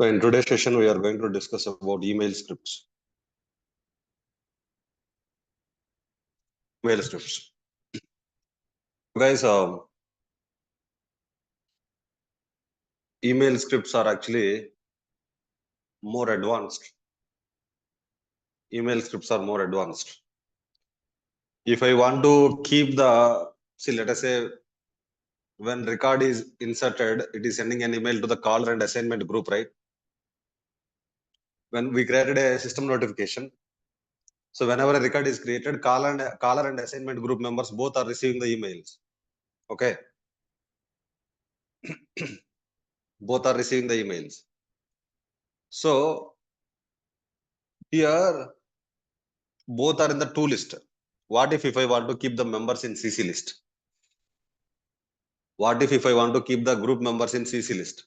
So in today's session, we are going to discuss about email scripts. Email scripts. Guys, email scripts are actually more advanced. Email scripts are more advanced. If I want to keep let us say when record is inserted, it is sending an email to the caller and assignment group, right? When we created a system notification, so whenever a record is created, caller and assignment group members both are receiving the emails. Okay. Both are receiving the emails. So here both are in the to list. What if I want to keep the members in CC list? What if I want to keep the group members in CC list?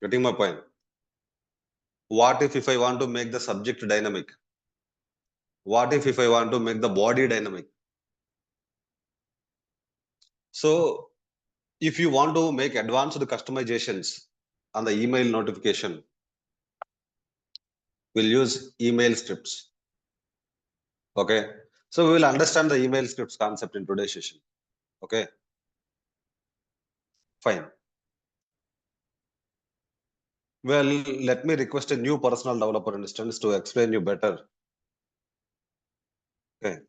Getting my point? What if I want to make the subject dynamic? What if I want to make the body dynamic? So if you want to make advanced customizations on the email notification, we'll use email scripts. Okay. So we will understand the email scripts concept in today's session. Okay. Fine. Well, let me request a new personal developer instance to explain you better. Okay.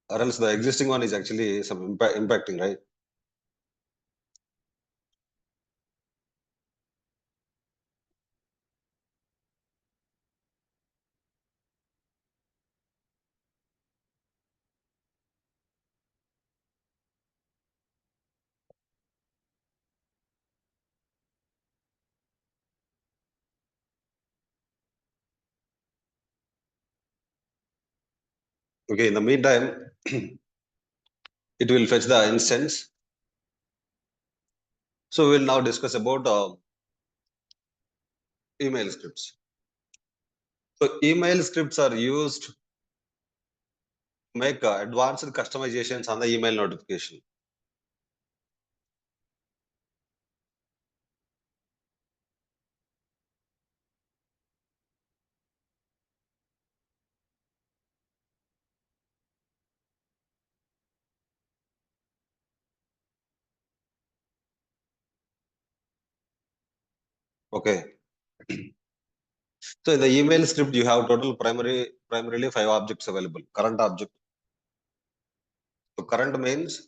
Or else the existing one is actually some impacting, right? Okay, in the meantime, it will fetch the instance. So we'll now discuss about email scripts. So email scripts are used to make advanced customizations on the email notification. Okay. So in the email script, you have total primarily 5 objects available. Current object. So current means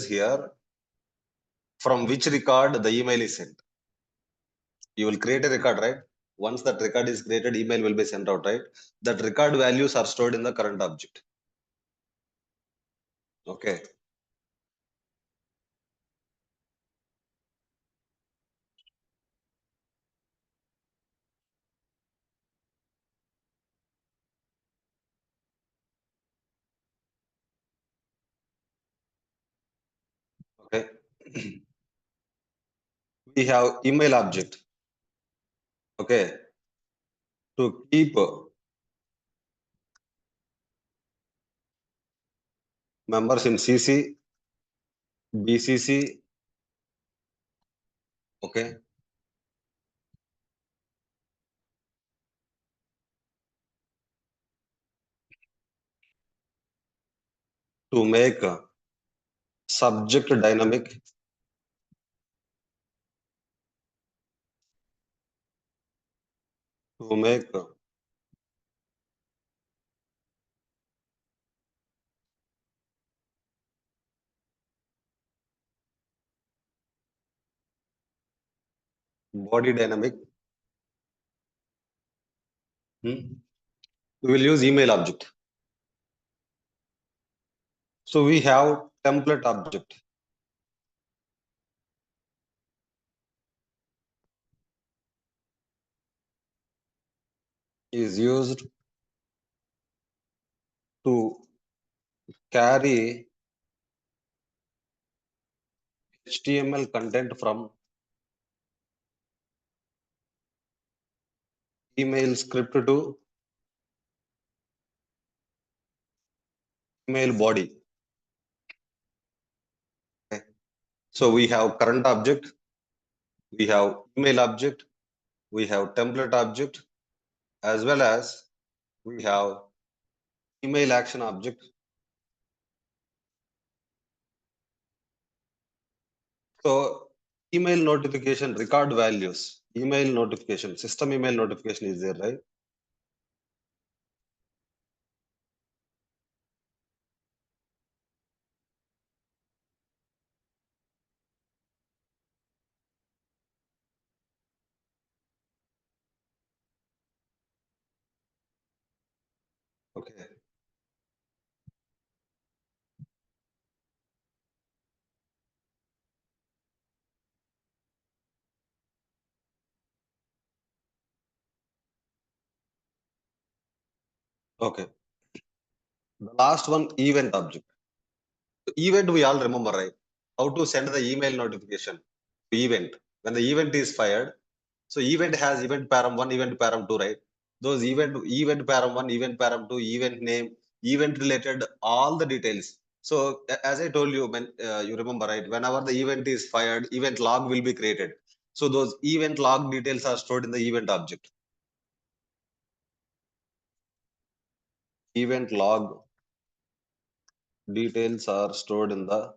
here from which record the email is sent. You will create a record, right? Once that record is created, email will be sent out, right? That record values are stored in the current object. Okay. Okay. We have email object. Okay. To keep members in CC, BCC. Okay. To make subject dynamic. To make body dynamic. We will use email object. So we have template object. Is used to carry HTML content from email script to email body. Okay. So we have current object, we have email object, we have template object, as well as we have email action object. So email notification record values, email notification, system email notification is there, right? Okay. Okay. The last one, event object. Event we all remember, right? How to send the email notification to event. When the event is fired, so event has event param 1, event param 2, right? Those event param 1, event param 2, event name, event related, all the details. So as I told you, when you remember, right? Whenever the event is fired, event log will be created. So those event log details are stored in the event object. Event log details are stored in the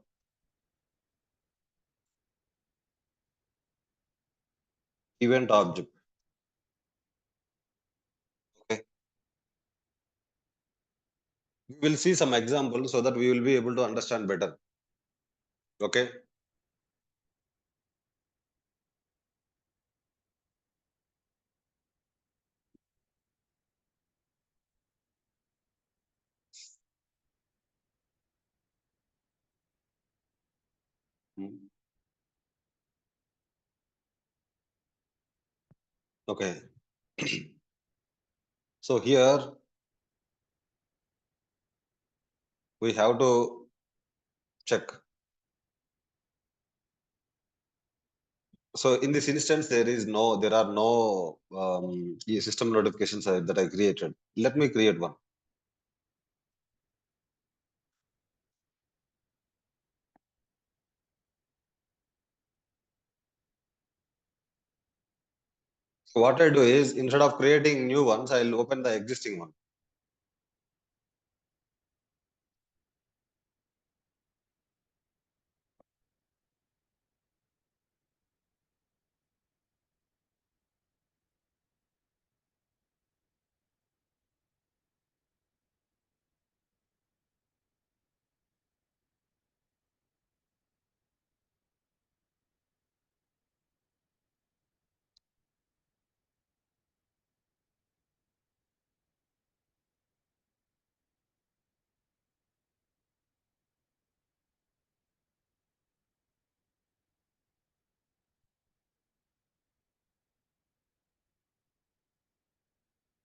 event object. Okay. We will see some examples so that we will be able to understand better. Okay. Hmm. Okay. So here we have to check. So in this instance, there are no system notifications that I created. Let me create one. So what I do is, instead of creating new ones, I'll open the existing one.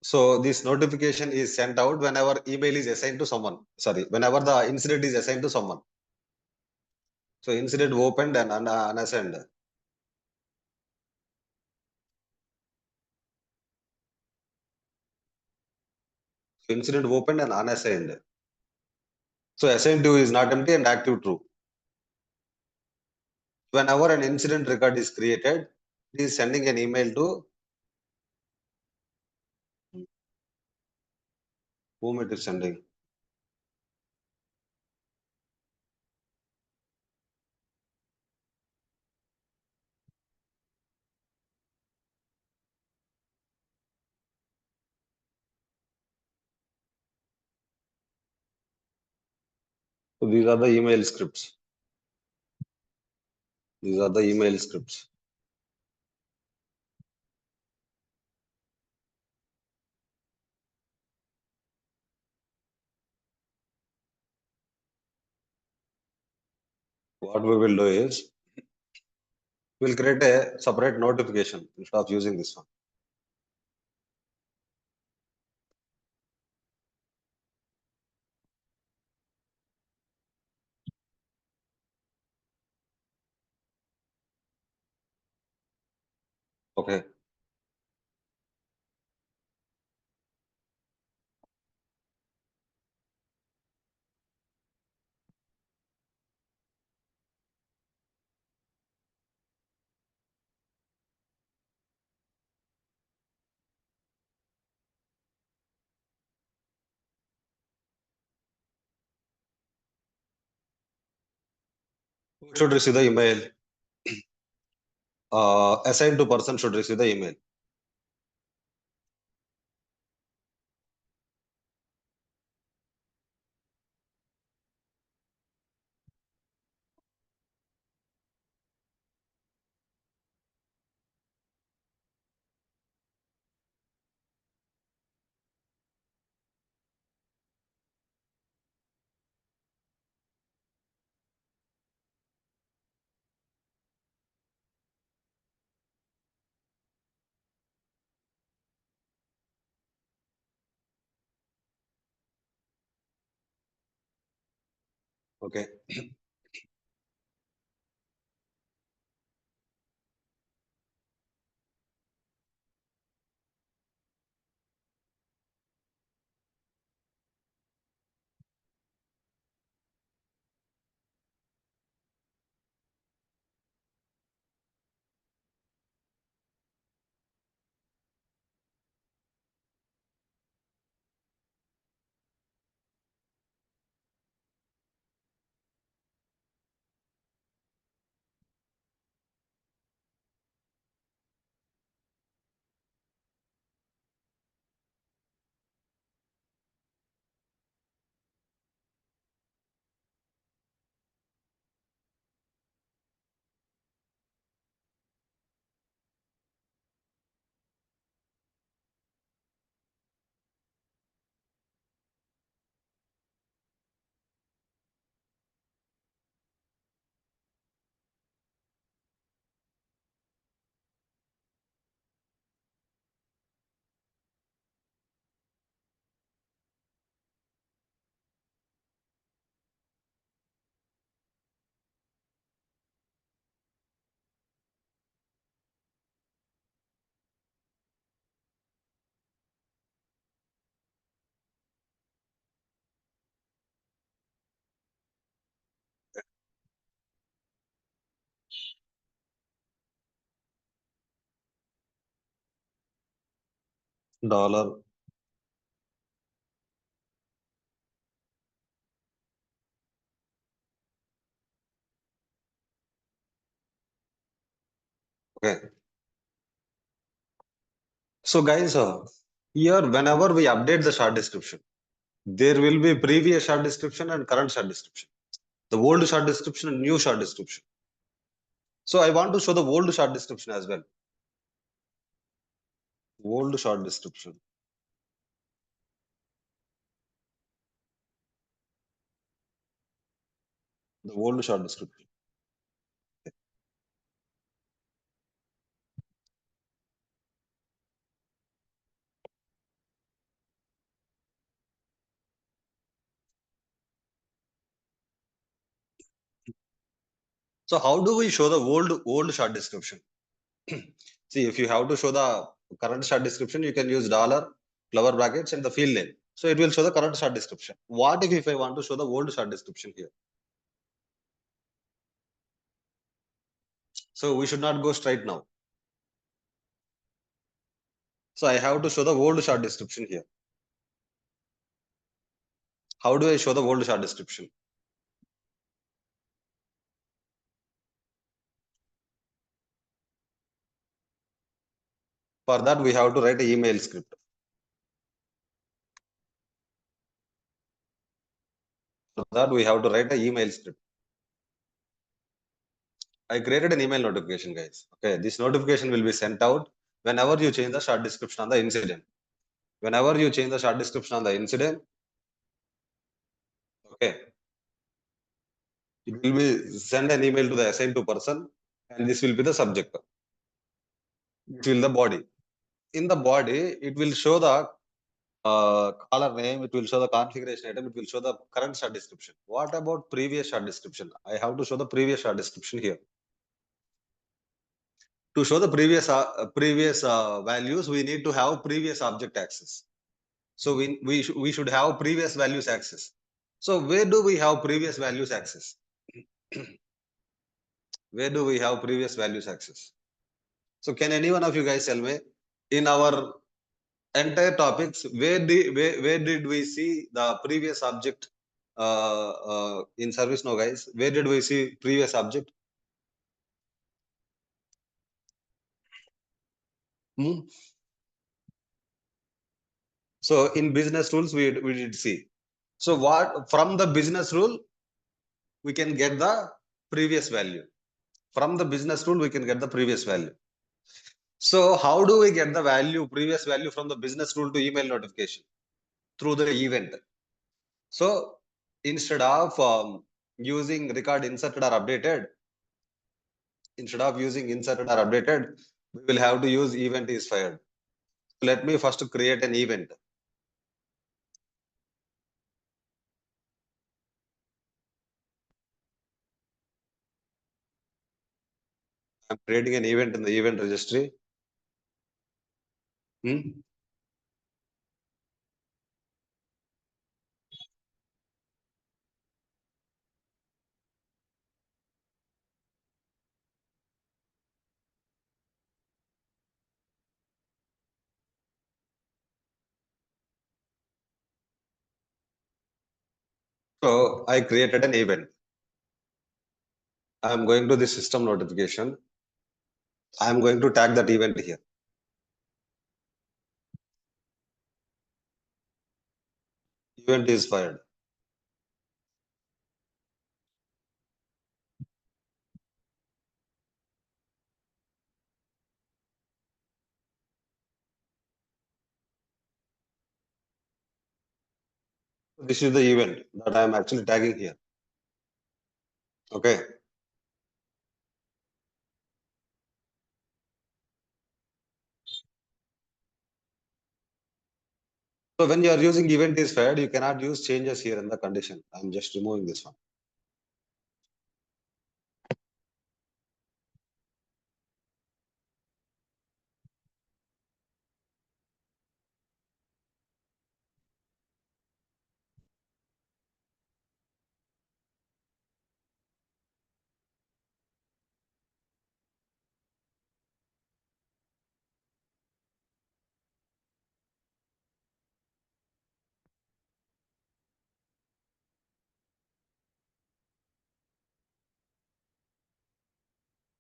So this notification is sent out whenever email is assigned to someone. Sorry, whenever the incident is assigned to someone. So incident opened and unassigned. So incident opened and unassigned. So assigned to is not empty and active true. Whenever an incident record is created, it is sending an email to whom it is sending. So these are the email scripts. These are the email scripts. What we will do is, we'll create a separate notification instead of using this one. Okay. Who should receive the email? Assigned to person should receive the email. Okay. Dollar. Okay. So guys, here whenever we update the short description, there will be previous short description and current short description. The old short description and new short description. So I want to show the old short description as well. Old short description. The old short description. So how do we show the old short description? See, if you have to show the current short description, you can use dollar, flower brackets, and the field name. So it will show the current short description. What if I want to show the old short description here? So we should not go straight now. So I have to show the old short description here. How do I show the old short description? For that, we have to write an email script. For that, we have to write an email script. I created an email notification, guys. Okay, this notification will be sent out whenever you change the short description on the incident. Whenever you change the short description on the incident, okay, it will be send an email to the assigned to person, and this will be the subject. It will the body. In the body, it will show the color name, it will show the configuration item, it will show the current short description. What about previous short description? I have to show the previous short description here. To show the previous values, we need to have previous object access. So we should have previous values access. So where do we have previous values access? Where do we have previous values access? So can any one of you guys tell me, in our entire topics, where did we see the previous object in ServiceNow, guys, where did we see previous object? So in business rules, we did see. So what from the business rule, we can get the previous value. From the business rule, we can get the previous value. So how do we get the value, previous value from the business rule to email notification? Through the event. So instead of using record inserted or updated, we will have to use event is fired. Let me first create an event. I'm creating an event in the event registry. So I created an event. I'm going to the system notification. I'm going to tag that event here. Event is fired. This is the event that I am actually tagging here. Okay. So when you are using event is fired, you cannot use changes here in the condition. I'm just removing this one.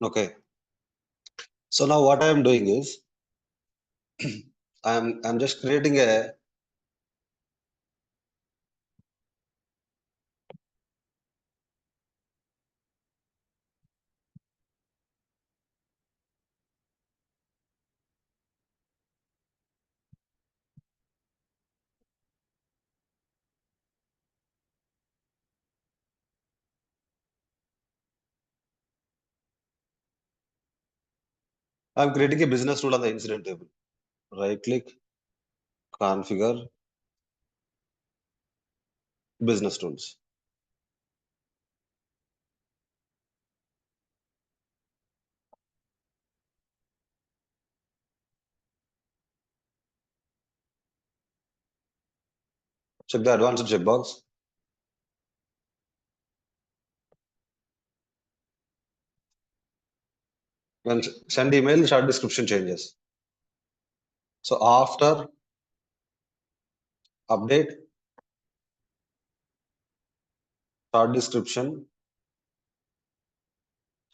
Okay. So now what I am doing is I'm just creating a business rule on the incident table. Right click, configure business rules. Check the advanced checkbox. When send email, short description changes. So after update, short description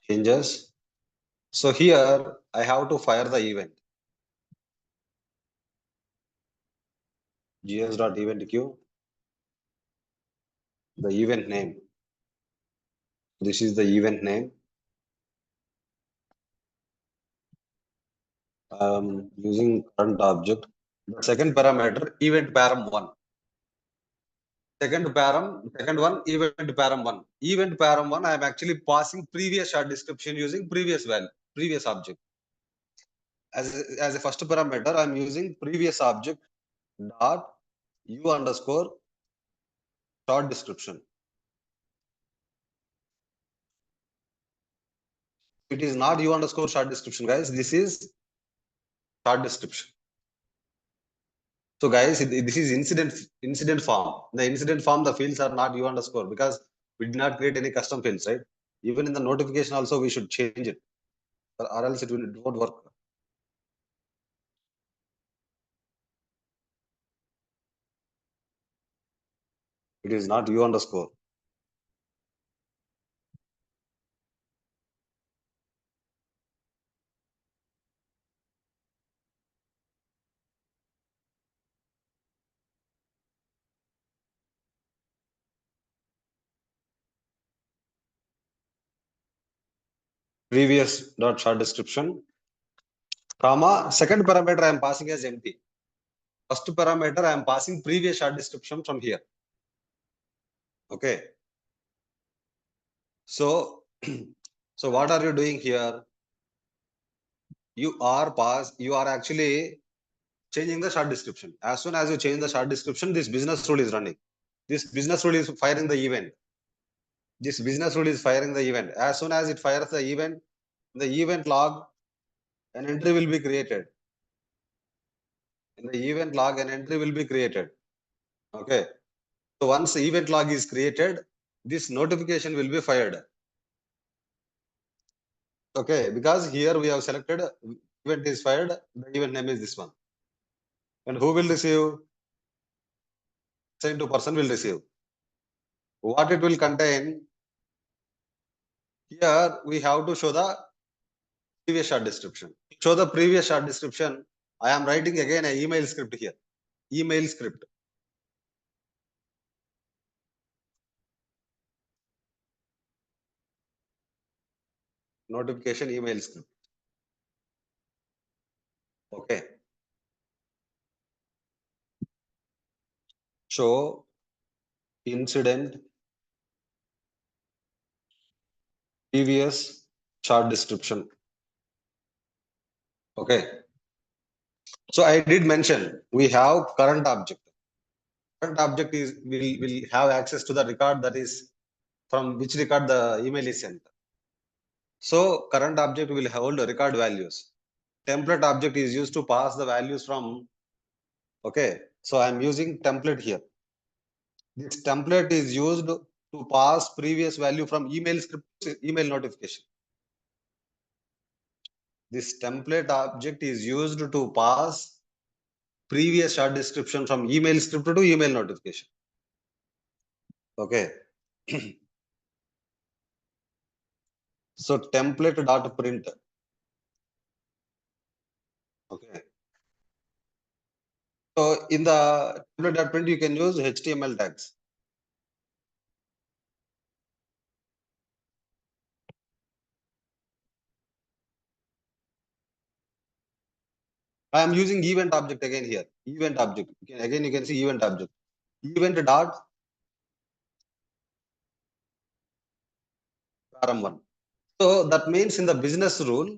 changes. So here I have to fire the event. gs.event queue, the event name. This is the event name. Using current object. The second parameter, event param 1. Second one, event param 1. Event param 1, I am actually passing previous short description using previous value, previous object. As a first parameter, I am using previous object dot u underscore short description. It is not u underscore short description, guys. This is short description. So guys, this is incident form. The incident form, the fields are not u underscore because we did not create any custom fields, right? Even in the notification also, we should change it, or else it won't work. It is not U underscore. Previous dot short description, comma, second parameter I am passing as empty. First parameter I am passing previous short description from here. Okay. So, so what are you doing here? You are actually changing the short description. As soon as you change the short description, this business rule is running. This business rule is firing the event. This business rule is firing the event. As soon as it fires the event log, an entry will be created. In the event log, an entry will be created. Okay. So once the event log is created, this notification will be fired. Okay, because here we have selected event is fired, the event name is this one. And who will receive? Same to person will receive. What it will contain? Here we have to show the previous short description. To show the previous short description, I am writing again an email script here. Email script. Notification email script. Okay. Show incident previous short description. Okay. So I did mention we have current object. Current object is will have access to the record that is from which record the email is sent. So current object will hold record values. Template object is used to pass the values from. Okay. So I'm using template here. This template is used to pass previous value from email script to email notification. This template object is used to pass previous short description from email script to email notification. Okay. So template dot print. Okay. So in the template dot print, you can use HTML tags. I am using event object again here. Event object. Again, you can see event object. Event dot param1. So that means in the business rule,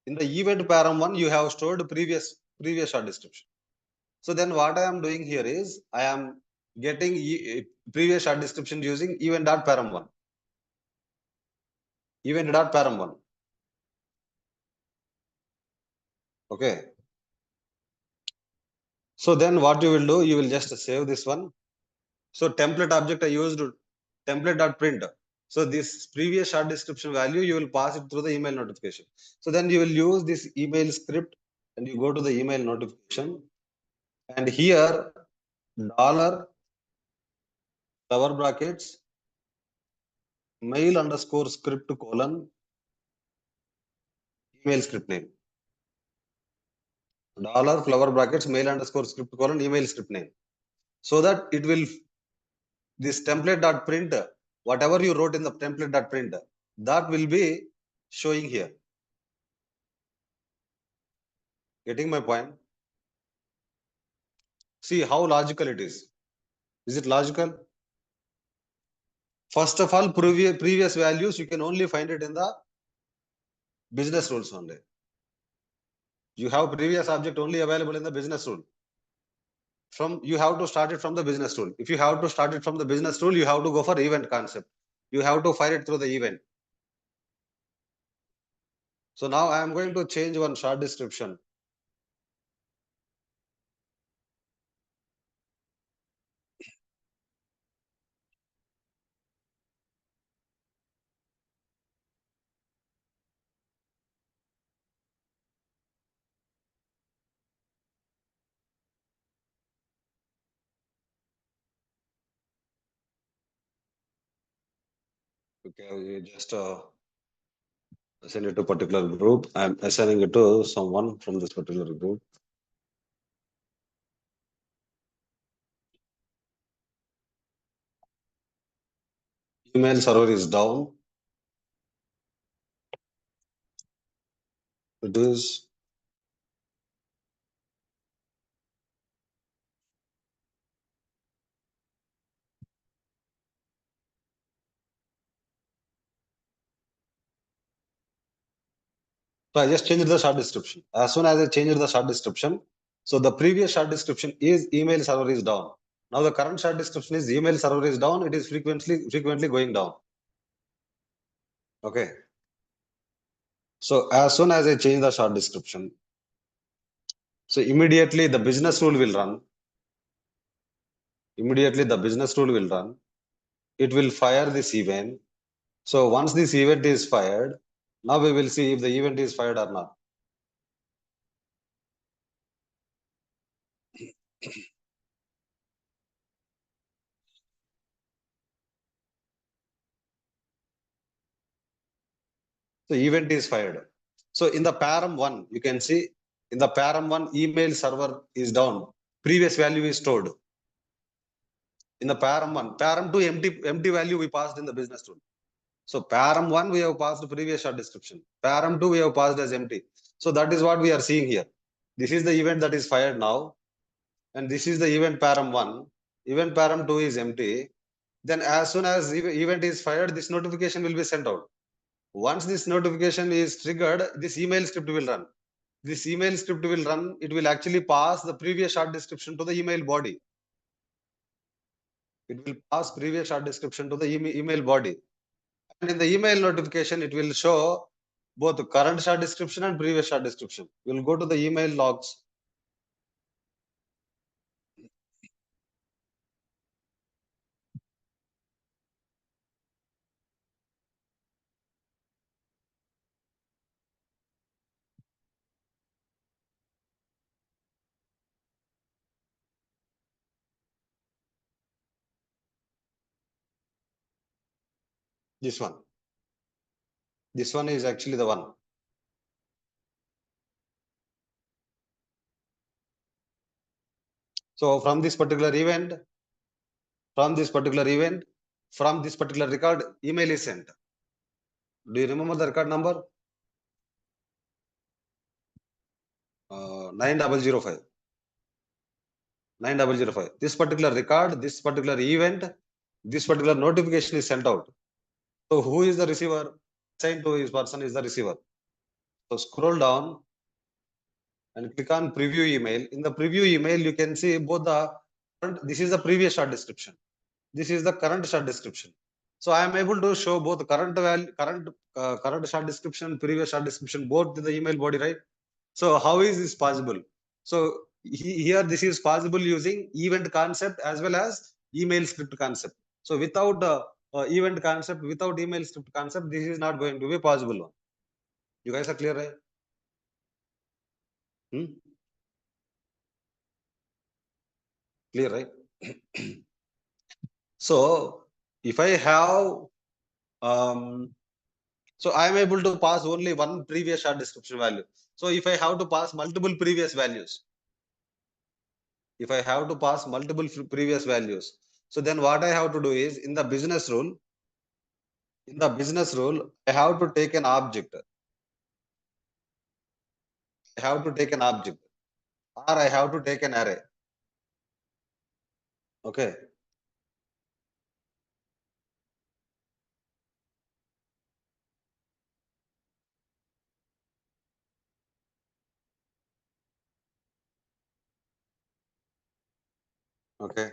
in the event param1, you have stored previous short description. So then what I am doing here is I am getting previous short description using event dot param1. Event dot param1. Okay. So then what you will do, you will just save this one. So template object I used template.print. So this previous short description value, you will pass it through the email notification. So then you will use this email script and you go to the email notification. And here, dollar cover brackets, mail underscore script colon, email script name. Dollar flower brackets, mail underscore script colon, email script name. So that it will, this template.print, whatever you wrote in the template.print, that will be showing here. Getting my point? See how logical it is. Is it logical? First of all, previous values, you can only find it in the business rules only. You have previous object only available in the business rule. You have to start it from the business rule. If you have to start it from the business rule, you have to go for event concept. You have to fire it through the event. So now I am going to change one short description. Okay, you just send it to particular group. I'm assigning it to someone from this particular group. Email server is down. It is. So I just changed the short description. As soon as I changed the short description, so the previous short description is email server is down. Now the current short description is email server is down. It is frequently going down. Okay. So as soon as I change the short description, so immediately the business rule will run. Immediately the business rule will run. It will fire this event. So once this event is fired, now we will see if the event is fired or not. So event is fired. So in the param one, you can see in the param one, email server is down. Previous value is stored. In the param one, param two empty value we passed in the business rule. So param one we have passed previous short description. Param two we have passed as empty. So that is what we are seeing here. This is the event that is fired now, and this is the event param one. Event param two is empty. Then as soon as event is fired, this notification will be sent out. Once this notification is triggered, this email script will run. This email script will run. It will actually pass the previous short description to the email body. It will pass previous short description to the email body. And in the email notification, it will show both the current short description and previous short description. We'll go to the email logs. This one. This one is actually the one. So from this particular event, from this particular event, from this particular record, email is sent. Do you remember the record number? 9005. 9005. This particular record, this particular event, this particular notification is sent out. So who is the receiver? Assigned to his person is the receiver. So scroll down and click on preview email. In the preview email, you can see both the current, this is the previous short description. This is the current short description. So I am able to show both current value, current short description, previous short description, both in the email body, right? So how is this possible? So here this is possible using event concept as well as email script concept. So without event concept, without email script concept, this is not going to be possible. You guys are clear, right? Hmm? Clear, right? So if I have, so I am able to pass only one previous short description value. So if I have to pass multiple previous values, if I have to pass multiple previous values, so then what I have to do is in the business rule, I have to take an object. I have to take an object, or I have to take an array. Okay. Okay.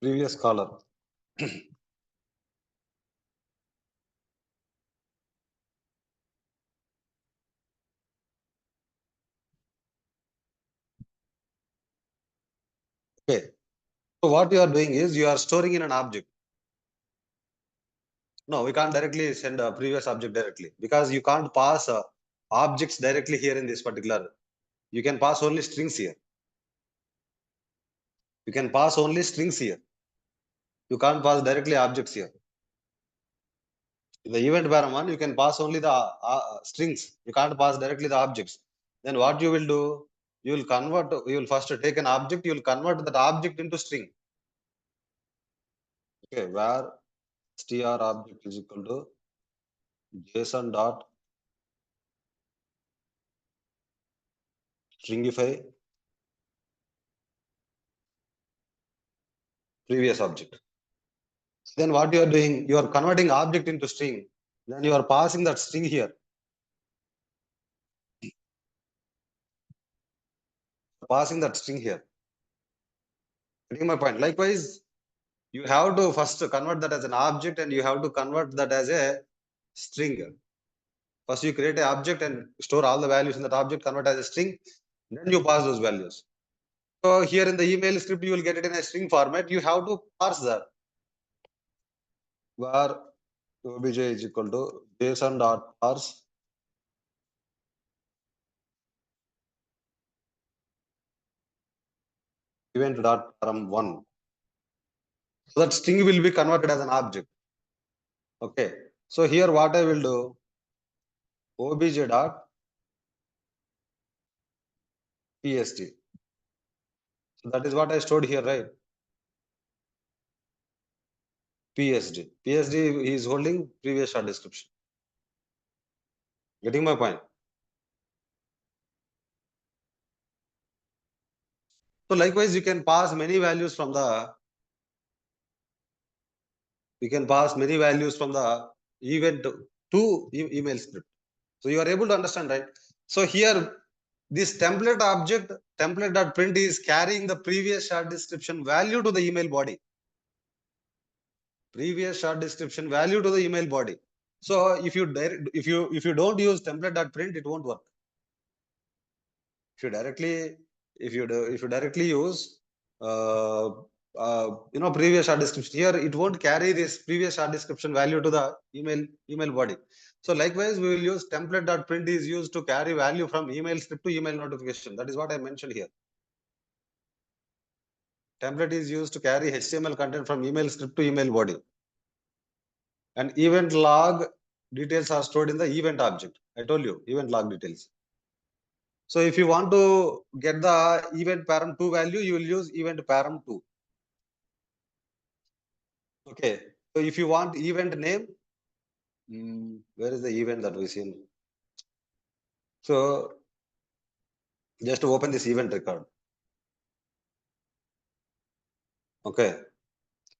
Previous caller. Okay. So what you are doing is you are storing in an object. No, we can't directly send a previous object directly because you can't pass objects directly here in this particular. You can pass only strings here. You can pass only strings here. You can't pass directly objects here. In the event param one, you can pass only the strings. You can't pass directly the objects. Then what you will do? You will convert. You will first take an object. You will convert that object into string. Okay, where str object is equal to JSON dot stringify previous object. Then what you are doing? You are converting object into string. Then you are passing that string here. Passing that string here. Getting my point? Likewise, you have to first convert that as an object and you have to convert that as a string. First, you create an object and store all the values in that object, convert as a string. Then you pass those values. So here in the email script, you will get it in a string format. You have to parse that. Where obj is equal to JSON dot parse event dot param1. So that string will be converted as an object. Okay. So here what I will do, obj dot pst. So that is what I stored here, right? PSD. PSD is holding previous short description. Getting my point? So likewise, you can pass many values from the event to email script. So you are able to understand, right? So here, this template object, template.print is carrying the previous short description value to the email body. Previous short description value to the email body. So if you don't use template.print, it won't work. If you directly use previous short description here, it won't carry this previous short description value to the email body. So likewise, we will use template.print is used to carry value from email script to email notification. That is what I mentioned here. Template is used to carry HTML content from email script to email body. And event log details are stored in the event object. I told you, event log details. So if you want to get the event param2 value, you will use event param2. Okay. So if you want event name, where is the event that we seen? So just to open this event record. Okay.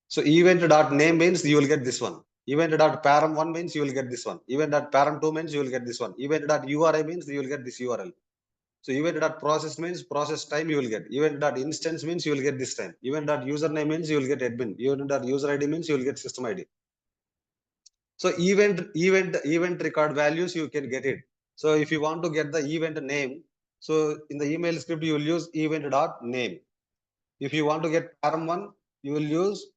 So event.name means you will get this one. Event.param1 means you will get this one. Event.param2 means you will get this one. Event.uri means you will get this URL. So event.process means process time you will get. Event.instance means you will get this time. Event.username means you will get admin. Event.user ID means you will get system ID. So event record values you can get it. So if you want to get the event name, so in the email script you will use event.name. If you want to get param1, you will use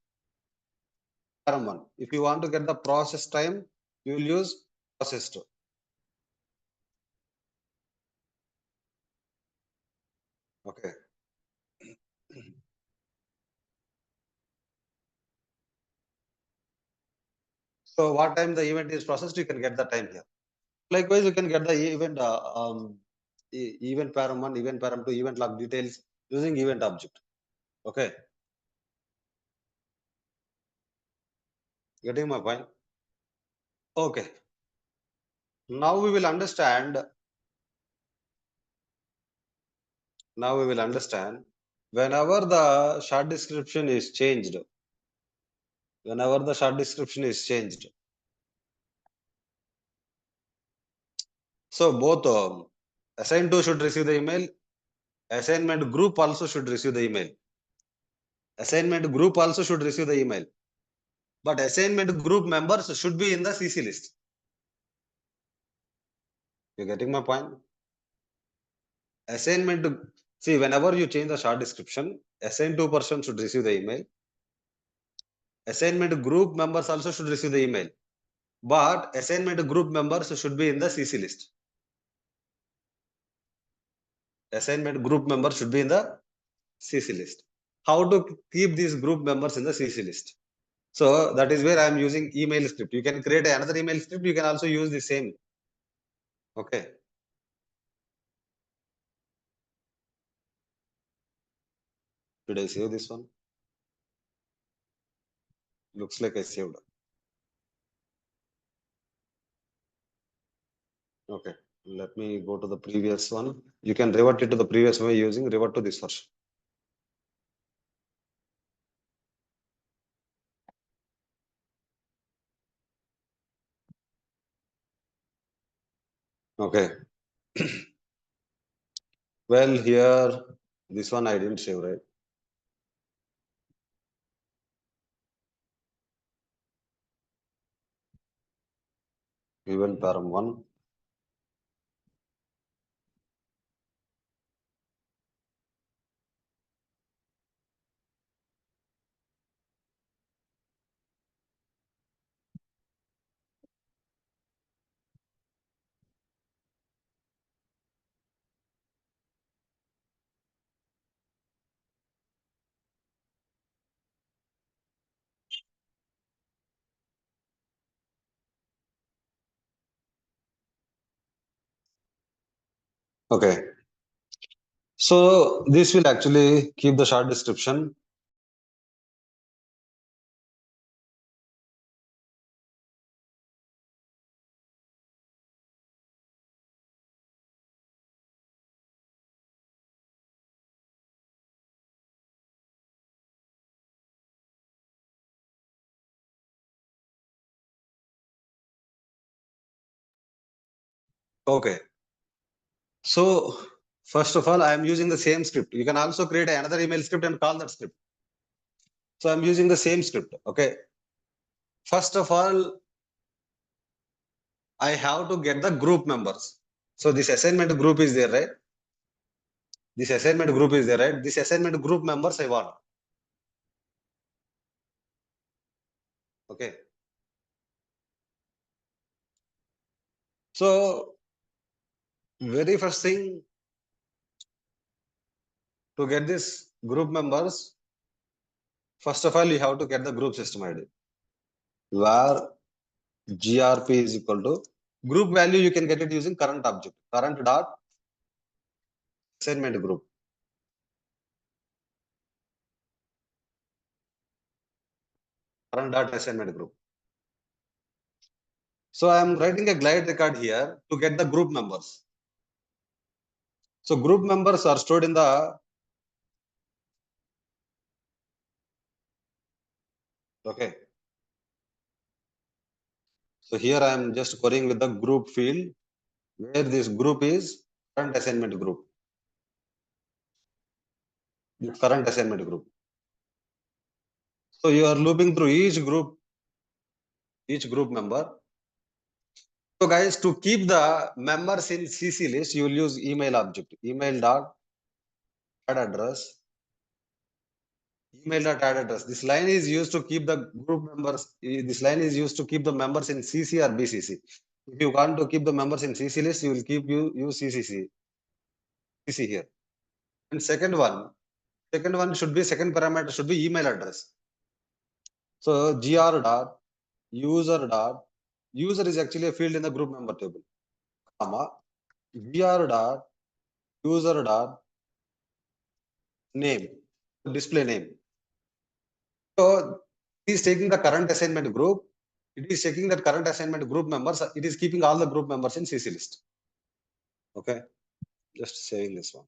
param1. If you want to get the process time, you will use process2. Okay. So what time the event is processed, you can get the time here. Likewise, you can get the event event param1, event param2, event log details using event object. Okay. Getting my point? Okay. Now we will understand. Now we will understand whenever the short description is changed. Whenever the short description is changed. So both assigned to should receive the email. Assignment group also should receive the email. Assignment group also should receive the email. But assignment group members should be in the CC list. You're getting my point? Assignment, see, whenever you change the short description, assigned to person should receive the email. Assignment group members also should receive the email. But assignment group members should be in the CC list. Assignment group members should be in the CC list. How to keep these group members in the CC list? So that is where I am using email script. You can create another email script. You can also use the same. Okay. Did I save this one? Looks like I saved. Okay. Let me go to the previous one. You can revert it to the previous one using revert to this version. Okay. Well, here, this one I didn't save, right? Event param 1. Okay. So this will actually keep the short description. Okay. So first of all, I am using the same script. You can also create another email script and call that script. So I'm using the same script. Okay. First of all, I have to get the group members. So this assignment group is there, right? This assignment group is there, right? This assignment group members I want. Okay. So very first thing, to get this group members, first of all, you have to get the group system ID. Where GRP is equal to group value, you can get it using current object, current dot assignment group. Current dot assignment group. So I am writing a glide record here to get the group members. So group members are stored in the, okay. So here I am just querying with the group field where this group is current assignment group. Current assignment group. So you are looping through each group member. So guys, to keep the members in CC list, you will use email object, email dot add address. Email dot add address. This line is used to keep the group members. This line is used to keep the members in CC or BCC. If you want to keep the members in CC list, you will keep use CC here. And second one should be, second parameter should be email address. So gr dot user is actually a field in the group member table, comma gr dot user dot name, display name. So it is taking the current assignment group. It is checking that current assignment group members. It is keeping all the group members in CC list. Okay, just saving this one.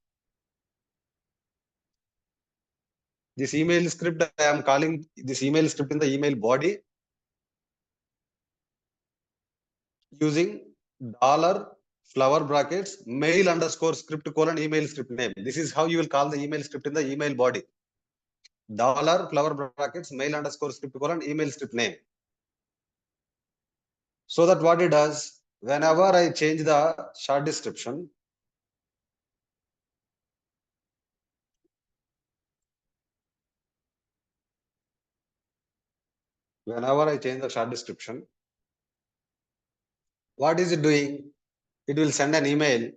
This email script, I am calling this email script in the email body using $flower brackets mail underscore script colon email script name. This is how you will call the email script in the email body. dollar flower brackets mail underscore script colon email script name. So that what it does, whenever I change the short description, what is it doing? It will send an email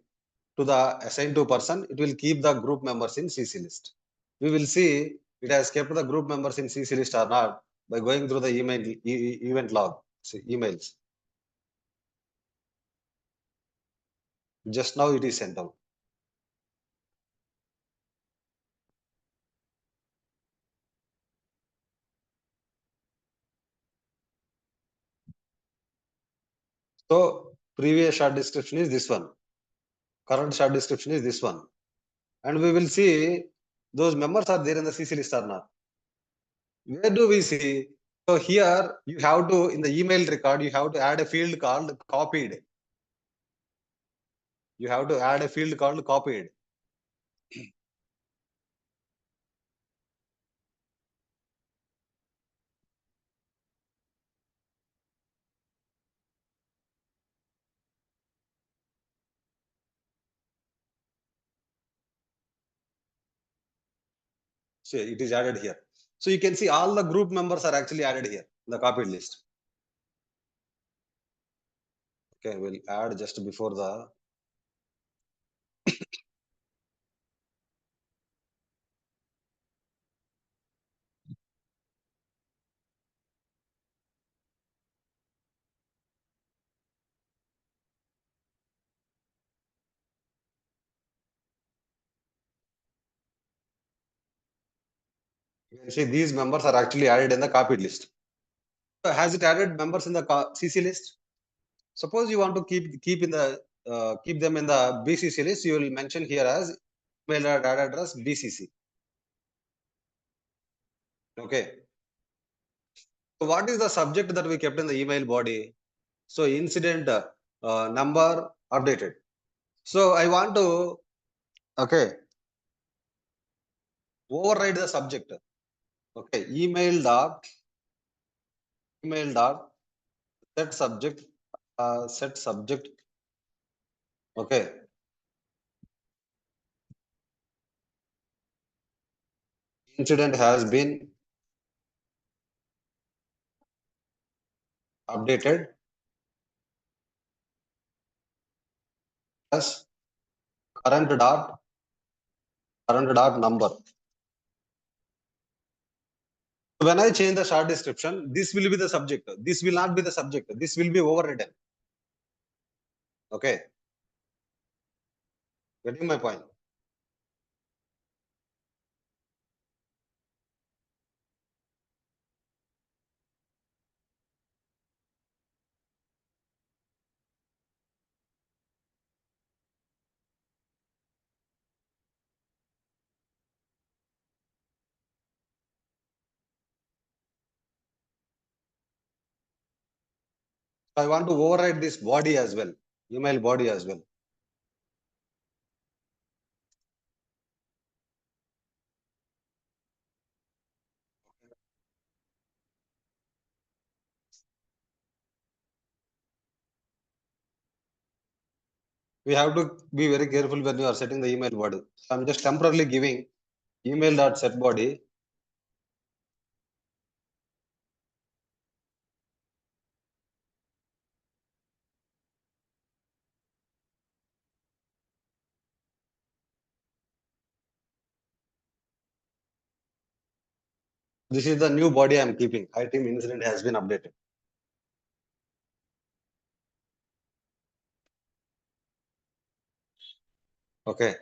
to the assigned to person. It will keep the group members in CC list. We will see it has kept the group members in CC list or not by going through the email event log, emails. Just now it is sent out. So previous short description is this one. Current short description is this one. And we will see those members are there in the CC list or not. Where do we see? So here you have to, in the email record, you have to add a field called copied. You have to add a field called copied. So it is added here. So you can see all the group members are actually added here in the copied list. Okay, we'll add just before the you can see these members are actually added in the copied list. So has it added members in the CC list? Suppose you want to keep them in the BCC list, you will mention here as email data address BCC. Okay. So what is the subject that we kept in the email body? So incident number updated. So I want to override the subject. Okay, email dot set subject. Okay, incident has been updated as current dot number. When I change the short description, this will be the subject. This will not be the subject. This will be overridden. Okay, getting my point. I want to override this body as well, email body as well. We have to be very careful when you are setting the email body. So I'm just temporarily giving email dot set body. This is the new body I'm keeping. Item incident has been updated. Okay.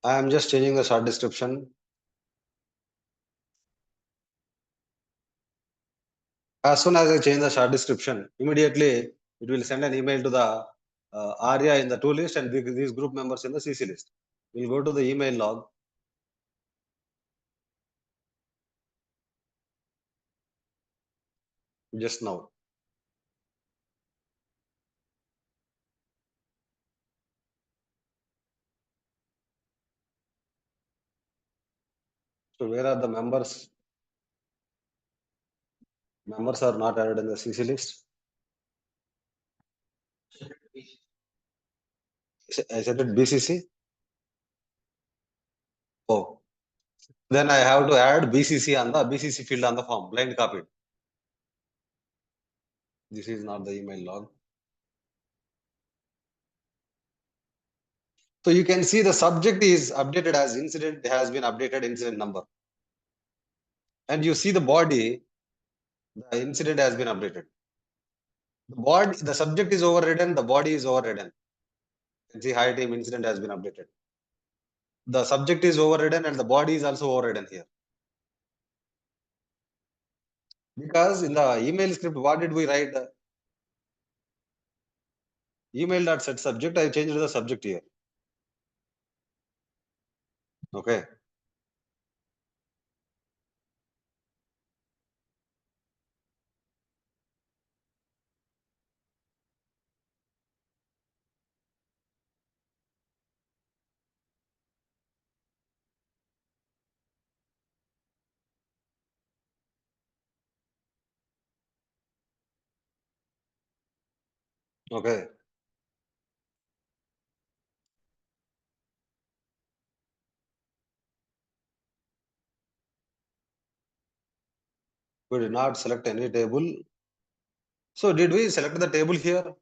I am just changing the short description. As soon as I change the short description, immediately it will send an email to the ARIA in the to list and these group members in the CC list. We'll go to the email log. Just now. So where are the members? Members are not added in the CC list. I said it BCC. Oh, then I have to add BCC on the BCC field on the form, blind copied. This is not the email log. So you can see the subject is updated as incident has been updated incident number. And you see the body, the incident has been updated. The subject is overridden, the body is overridden. You can see hi team incident has been updated. The subject is overridden and the body is also overridden here. Because in the email script, what did we write? Email.set subject, I changed the subject here. Okay. Okay. We did not select any table. So did we select the table here?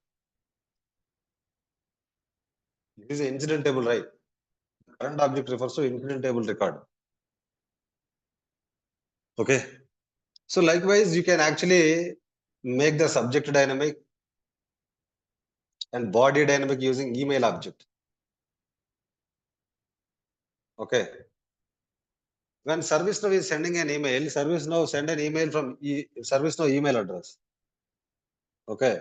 It is an incident table, right? Current object refers to incident table record. Okay. So likewise, you can actually make the subject dynamic and body dynamic using email object. Okay. When ServiceNow is sending an email, ServiceNow send an email from ServiceNow email address. Okay.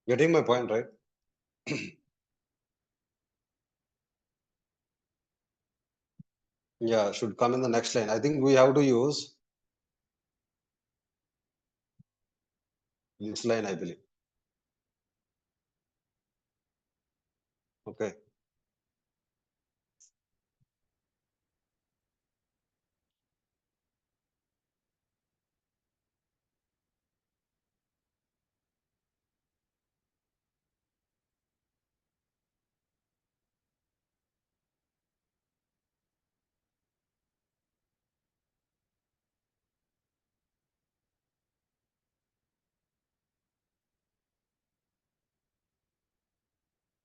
Getting my point, right? Yeah, should come in the next line. I think we have to use this line, I believe. Okay.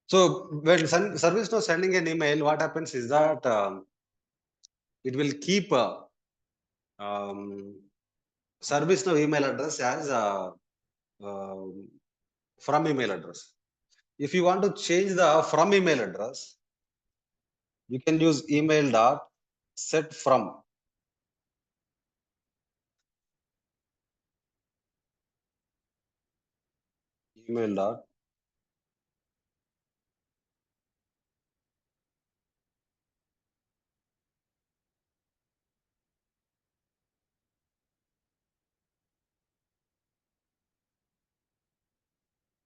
So when ServiceNow sending an email, what happens is that it will keep um, ServiceNow email address as um, from email address. If you want to change the from email address, you can use email dot set from. Email dot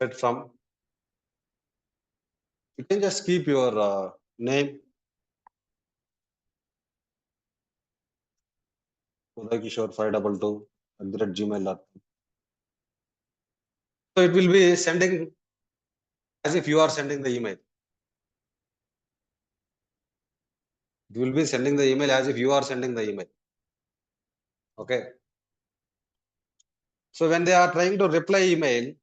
set from. You can just keep your name, Uday Kishore 522 @gmail.com. So it will be sending as if you are sending the email. It will be sending the email as if you are sending the email. Okay. So when they are trying to reply email,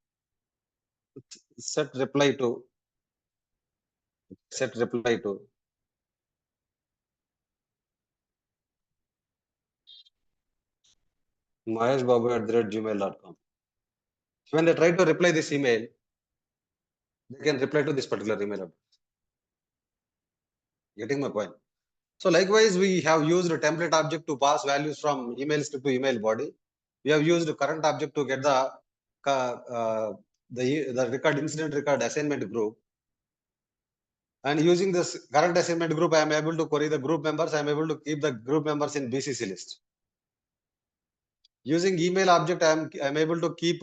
set reply to, set reply to. maheshbabu@gmail.com. When they try to reply this email, they can reply to this particular email address. Getting my point? So likewise, we have used a template object to pass values from email script to email body. We have used current object to get the the record incident record assignment group, and using this current assignment group, I am able to query the group members. I am able to keep the group members in BCC list. Using email object, I'm able to keep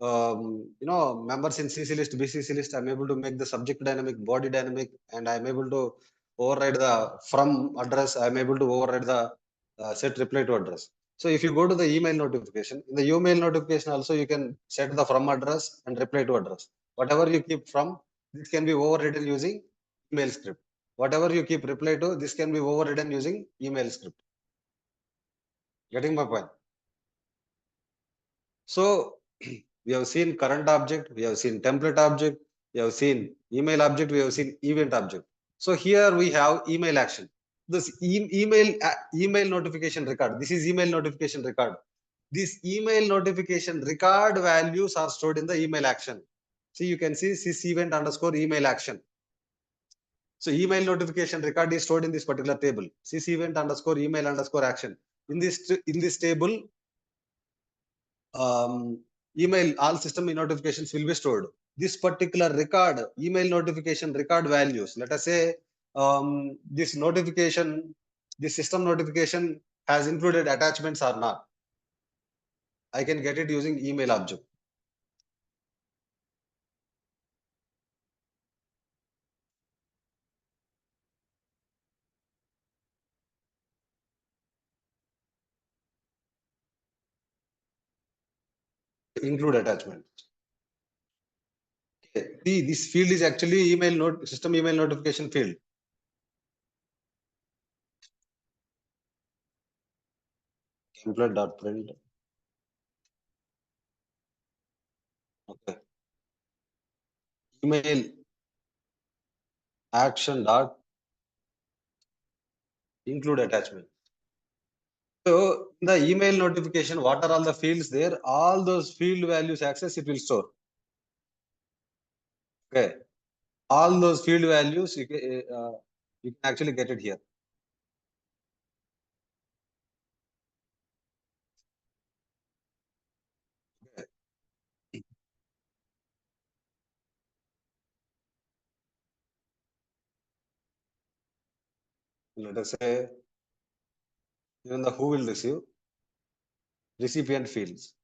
members in CC list, BCC list. I'm able to make the subject dynamic, body dynamic, and I'm able to override the from address. I'm able to override the set reply to address. So if you go to the email notification, in the email notification also you can set the from address and reply to address. Whatever you keep from, this can be overridden using email script. Whatever you keep reply to, this can be overridden using email script. Getting my point? So we have seen current object, we have seen template object, we have seen email object, we have seen event object. So here we have email action. This email notification record. This is email notification record. This email notification record values are stored in the email action. See, you can see sys event underscore email action. So email notification record is stored in this particular table. Sys event underscore email underscore action. In this table, email all system notifications will be stored. This particular record, email notification record values, let us say this notification, this system notification has included attachments or not. I can get it using email object. Include attachment. Okay. See, this field is actually system email notification field. Template.print. Okay. Email action dot include attachment. So in the email notification, what are all the fields there? All those field values access it will store. Okay. All those field values you can actually get it here. Okay. Let us say even the who will receive recipient fields.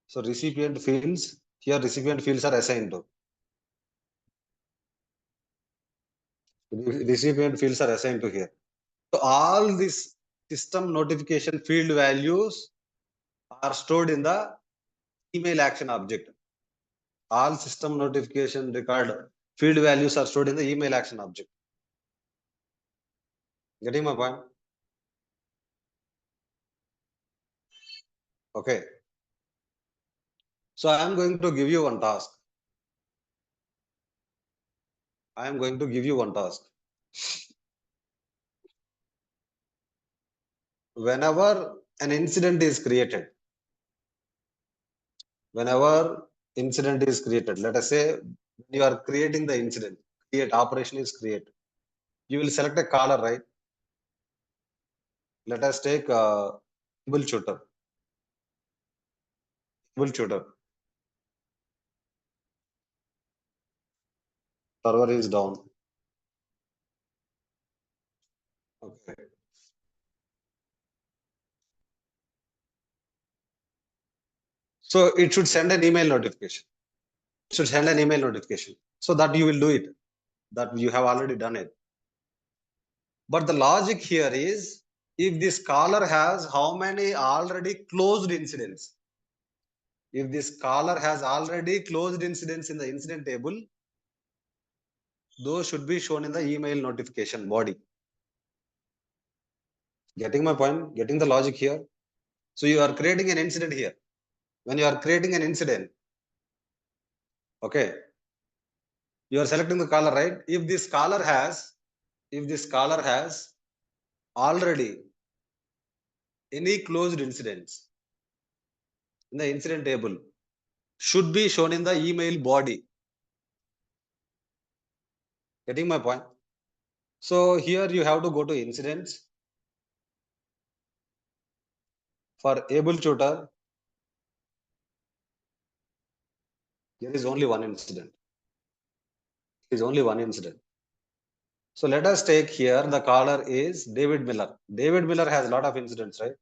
So recipient fields here, recipient fields are assigned to. Recipient fields are assigned to here. So all these system notification field values are stored in the email action object. All system notification record field values are stored in the email action object. Getting my point? Okay. So I am going to give you one task. I am going to give you one task. Whenever an incident is created, let us say you are creating the incident, operation is create. You will select a caller, right? Let us take able shooter. Server is down. Okay. So it should send an email notification. So that you will do it. That you have already done it. But the logic here is if this caller has how many already closed incidents. If this caller has already closed incidents in the incident table, those should be shown in the email notification body. Getting my point? Getting the logic here? So you are creating an incident here. When you are creating an incident, okay, you are selecting the caller, right? If this caller has already any closed incidents in the incident table, should be shown in the email body. Getting my point? So here you have to go to incidents. For able shooter, There is only one incident. There is only one incident. So let us take here the caller is David Miller. David Miller has a lot of incidents, right?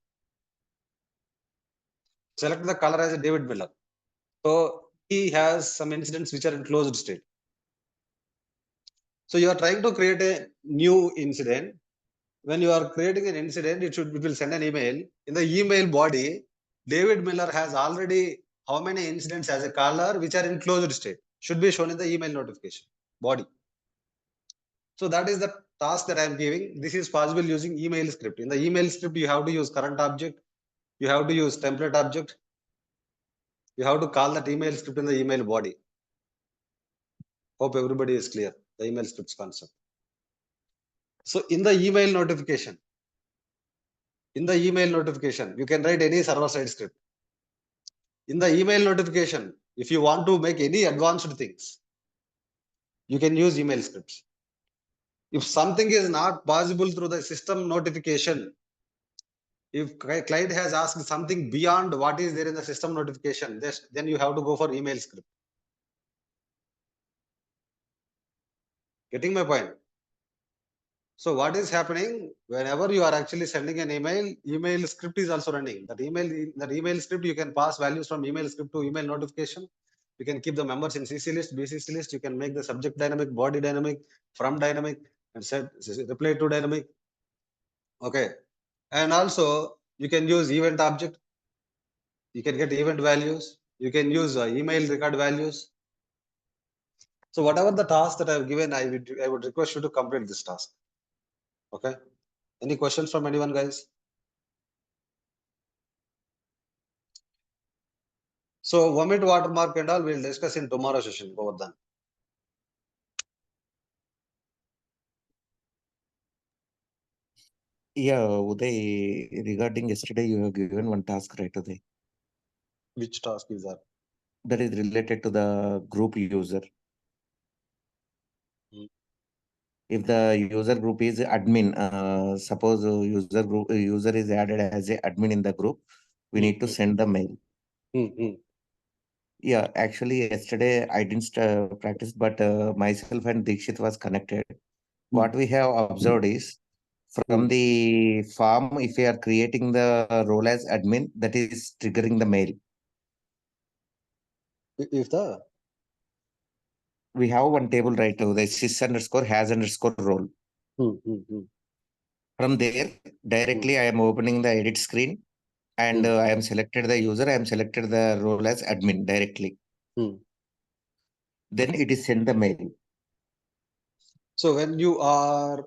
Select the caller as a David Miller. So he has some incidents which are in closed state. So you are trying to create a new incident. When you are creating an incident, it will send an email. In the email body, David Miller has already how many incidents as a caller which are in closed state should be shown in the email notification body. So that is the task that I am giving. This is possible using email script. In the email script, you have to use current object. You have to use template object. You have to call that email script in the email body. Hope everybody is clear. The email scripts concept. So in the email notification, you can write any server-side script. In the email notification, if you want to make any advanced things, you can use email scripts. If something is not possible through the system notification, if client has asked something beyond what is there in the system notification, then you have to go for email script. Getting my point? So what is happening whenever you are actually sending an email script is also running. That email script, you can pass values from email script to email notification. You can keep the members in CC list, BCC list. You can make the subject dynamic, body dynamic, from dynamic, and set reply to dynamic. Okay. And also you can use event object. You can get event values. You can use email record values. So whatever the task that I have given, I would request you to complete this task. Okay. Any questions from anyone, guys? So vomit watermark and all we'll discuss in tomorrow session. Over done. Yeah, Uday, regarding yesterday, you have given one task, right, Uday? Which task is that? That is related to the group user. If the user group is admin, suppose user is added as a admin in the group, we need to send the mail. Yeah, actually yesterday I didn't practice, but myself and Dikshit was connected. What we have observed is from the form, if we are creating the role as admin, that is triggering the mail. If the we have one table right now, the sys underscore has underscore role. From there, directly I am opening the edit screen and I am selected the user, I am selected the role as admin directly. Then it is send the mail. So when you are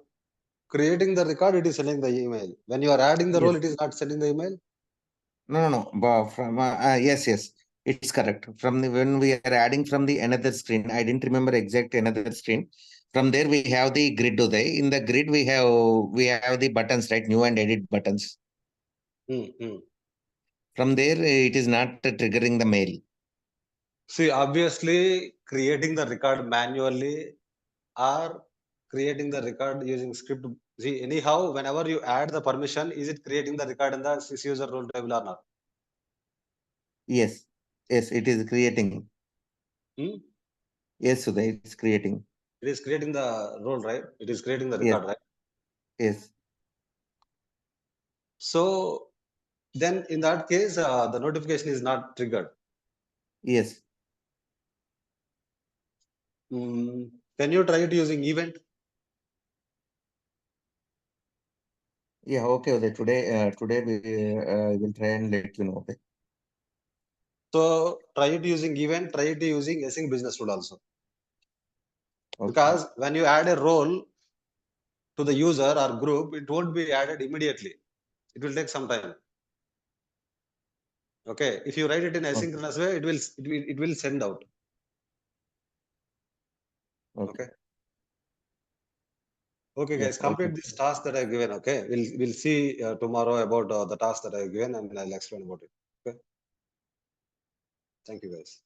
creating the record, it is sending the email. When you are adding the role, it is not sending the email? No. But from yes. It's correct. From the when we are adding from the another screen, I didn't remember exact another screen. From there we have the grid today. In the grid we have the buttons, right? New and edit buttons. From there it is not triggering the mail. See, obviously creating the record manually or creating the record using script. See, anyhow, whenever you add the permission, is it creating the record in the sys user role table or not? Yes, it is creating. Yes, Uday, it's creating. It is creating the role, right? It is creating the record, right? Yes. So then in that case, the notification is not triggered. Yes. Can you try it using event? Yeah, okay. Today we will try and let you know. Okay. So try it using event, try it using async business rule also. Okay. Because when you add a role to the user or group, it won't be added immediately. It will take some time. Okay. If you write it in asynchronous way, it will send out. Okay. Okay, guys, complete this task that I've given. Okay, we'll see tomorrow about the task that I've given, and I'll explain about it. Okay. Thank you, guys.